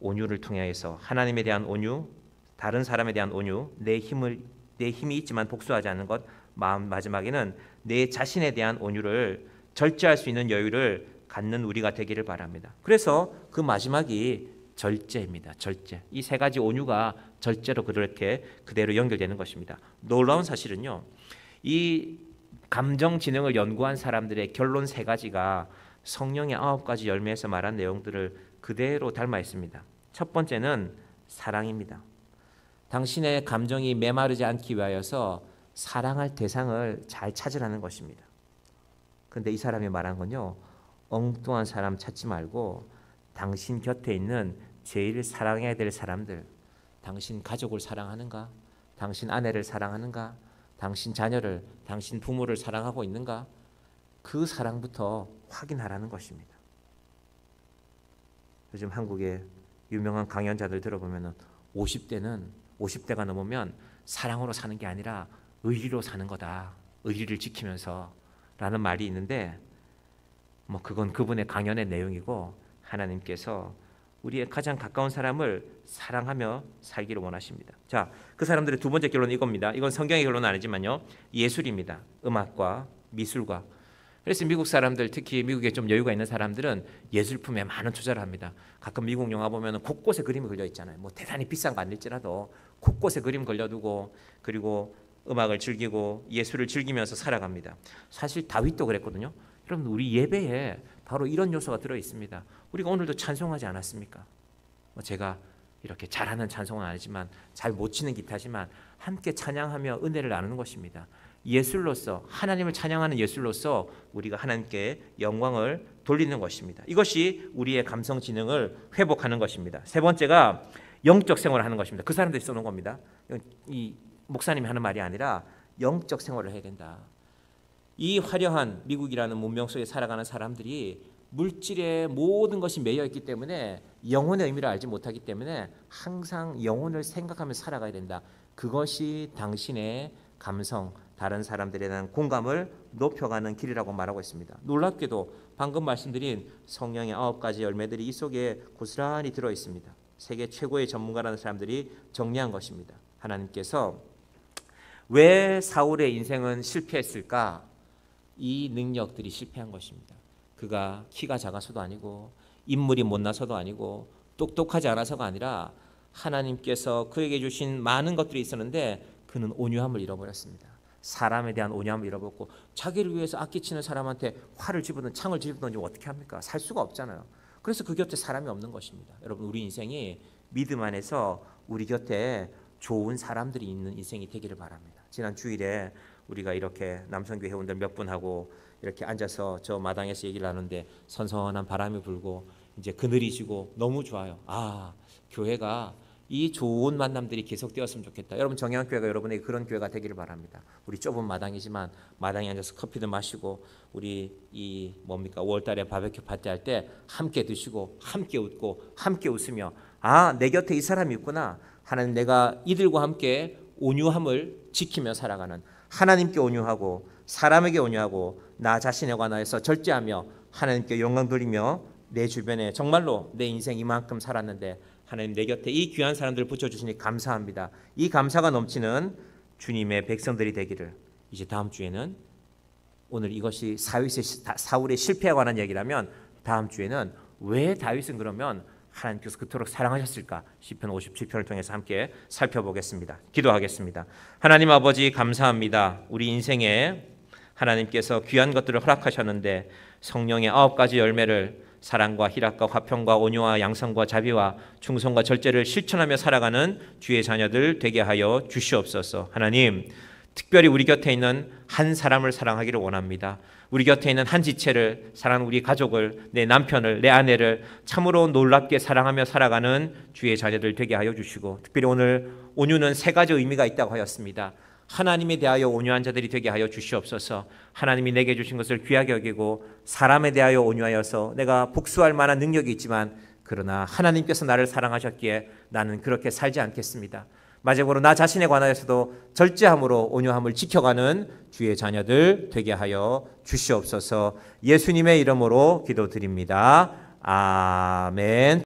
온유를 통해서 하나님에 대한 온유, 다른 사람에 대한 온유, 내 힘이 있지만 복수하지 않는 것, 마지막에는 내 자신에 대한 온유를 절제할 수 있는 여유를 갖는 우리가 되기를 바랍니다. 그래서 그 마지막이 절제입니다. 절제. 이 세 가지 온유가 절제로 그렇게 그대로 연결되는 것입니다. 놀라운 사실은요, 이 감정 지능을 연구한 사람들의 결론 세 가지가 성령의 9가지 열매에서 말한 내용들을 그대로 닮아 있습니다. 첫 번째는 사랑입니다. 당신의 감정이 메마르지 않기 위하여서 사랑할 대상을 잘 찾으라는 것입니다. 그런데 이 사람이 말한 건요, 엉뚱한 사람 찾지 말고 당신 곁에 있는 제일 사랑해야 될 사람들, 당신 가족을 사랑하는가? 당신 아내를 사랑하는가? 당신 자녀를, 당신 부모를 사랑하고 있는가? 그 사랑부터 확인하라는 것입니다. 요즘 한국의 유명한 강연자들 들어보면 50대가 넘으면 사랑으로 사는 게 아니라 의리로 사는 거다. 의리를 지키면서 라는 말이 있는데, 뭐 그건 그분의 강연의 내용이고, 하나님께서 우리의 가장 가까운 사람을 사랑하며 살기를 원하십니다. 자, 그 사람들의 두 번째 결론은 이겁니다. 이건 성경의 결론은 아니지만요, 예술입니다. 음악과 미술과. 그래서 미국 사람들, 특히 미국에 좀 여유가 있는 사람들은 예술품에 많은 투자를 합니다. 가끔 미국 영화 보면 곳곳에 그림이 걸려 있잖아요. 뭐 대단히 비싼 거 아닐지라도 곳곳에 그림 걸려두고, 그리고 음악을 즐기고 예술을 즐기면서 살아갑니다. 사실 다윗도 그랬거든요. 여러분, 우리 예배에 바로 이런 요소가 들어 있습니다. 우리가 오늘도 찬송하지 않았습니까? 제가 이렇게 잘하는 찬송은 아니지만, 잘 못 치는 기타지만 함께 찬양하며 은혜를 나누는 것입니다. 예술로서 하나님을 찬양하는 예술로서 우리가 하나님께 영광을 돌리는 것입니다. 이것이 우리의 감성 지능을 회복하는 것입니다. 세 번째가 영적 생활을 하는 것입니다. 그 사람들이 써놓은 겁니다. 이 목사님이 하는 말이 아니라 영적 생활을 해야 된다. 이 화려한 미국이라는 문명 속에 살아가는 사람들이 물질의 모든 것이 매여 있기 때문에 영혼의 의미를 알지 못하기 때문에 항상 영혼을 생각하며 살아가야 된다. 그것이 당신의 감성, 다른 세람들에 대한 공감을 높여가는 길이라고 말하고 있습니다. 놀랍게도 방금 말씀드린 성령의 9가지 열매들이 이 속에 고스란히 들어 있습니다. 세계 최고의 전문가라는 사람들이 정리한 것입니다. 하나님께서 왜 사울의 인생은 실패했을까? 이 능력들이 실패한 것입니다. 그가 키가 작아서도 아니고 인물이 못나서도 아니고 똑똑하지 않아서가 아니라 하나님께서 그에게 주신 많은 것들이 있었는데 그는 온유함을 잃어버렸습니다. 사람에 대한 온유함을 잃어버렸고 자기를 위해서 악기치는 사람한테 활을 집어든 창을 집어든지 어떻게 합니까? 살 수가 없잖아요. 그래서 그 곁에 사람이 없는 것입니다. 여러분, 우리 인생이 믿음 안에서 우리 곁에 좋은 사람들이 있는 인생이 되기를 바랍니다. 지난 주일에 우리가 이렇게 남성교회 회원들 몇 분하고 이렇게 앉아서 저 마당에서 얘기를 하는데 선선한 바람이 불고 이제 그늘이 지고 너무 좋아요. 아, 교회가 이 좋은 만남들이 계속되었으면 좋겠다. 여러분, 정영교회가 여러분에게 그런 교회가 되기를 바랍니다. 우리 좁은 마당이지만 마당에 앉아서 커피도 마시고 우리 이 뭡니까 5월달에 바베큐 파티 할 때 함께 드시고 함께 웃고 함께 웃으며 아, 내 곁에 이 사람이 있구나. 하나님, 내가 이들과 함께 온유함을 지키며 살아가는, 하나님께 온유하고 사람에게 온유하고 나 자신에 관하여서 절제하며 하나님께 영광 돌리며 내 주변에 정말로 내 인생 이만큼 살았는데 하나님 내 곁에 이 귀한 사람들을 붙여주시니 감사합니다. 이 감사가 넘치는 주님의 백성들이 되기를. 이제 다음 주에는 오늘 이것이 사울의 실패에 관한 얘기라면 다음 주에는 왜 다윗은 그러면 하나님께서 그토록 사랑하셨을까? 시편 57편을 통해서 함께 살펴보겠습니다. 기도하겠습니다. 하나님 아버지, 감사합니다. 우리 인생에 하나님께서 귀한 것들을 허락하셨는데 성령의 9가지 열매를 사랑과 희락과 화평과 온유와 양성과 자비와 충성과 절제를 실천하며 살아가는 주의 자녀들 되게 하여 주시옵소서. 하나님, 특별히 우리 곁에 있는 한 사람을 사랑하기를 원합니다. 우리 곁에 있는 한 지체를, 사랑하는 우리 가족을, 내 남편을, 내 아내를 참으로 놀랍게 사랑하며 살아가는 주의 자녀들 되게 하여 주시고, 특별히 오늘 온유는 3가지 의미가 있다고 하였습니다. 하나님에 대하여 온유한 자들이 되게 하여 주시옵소서. 하나님이 내게 주신 것을 귀하게 여기고 사람에 대하여 온유하여서 내가 복수할 만한 능력이 있지만 그러나 하나님께서 나를 사랑하셨기에 나는 그렇게 살지 않겠습니다. 마지막으로 나 자신에 관하여서도 절제함으로 온유함을 지켜가는 주의 자녀들 되게 하여 주시옵소서. 예수님의 이름으로 기도드립니다. 아멘.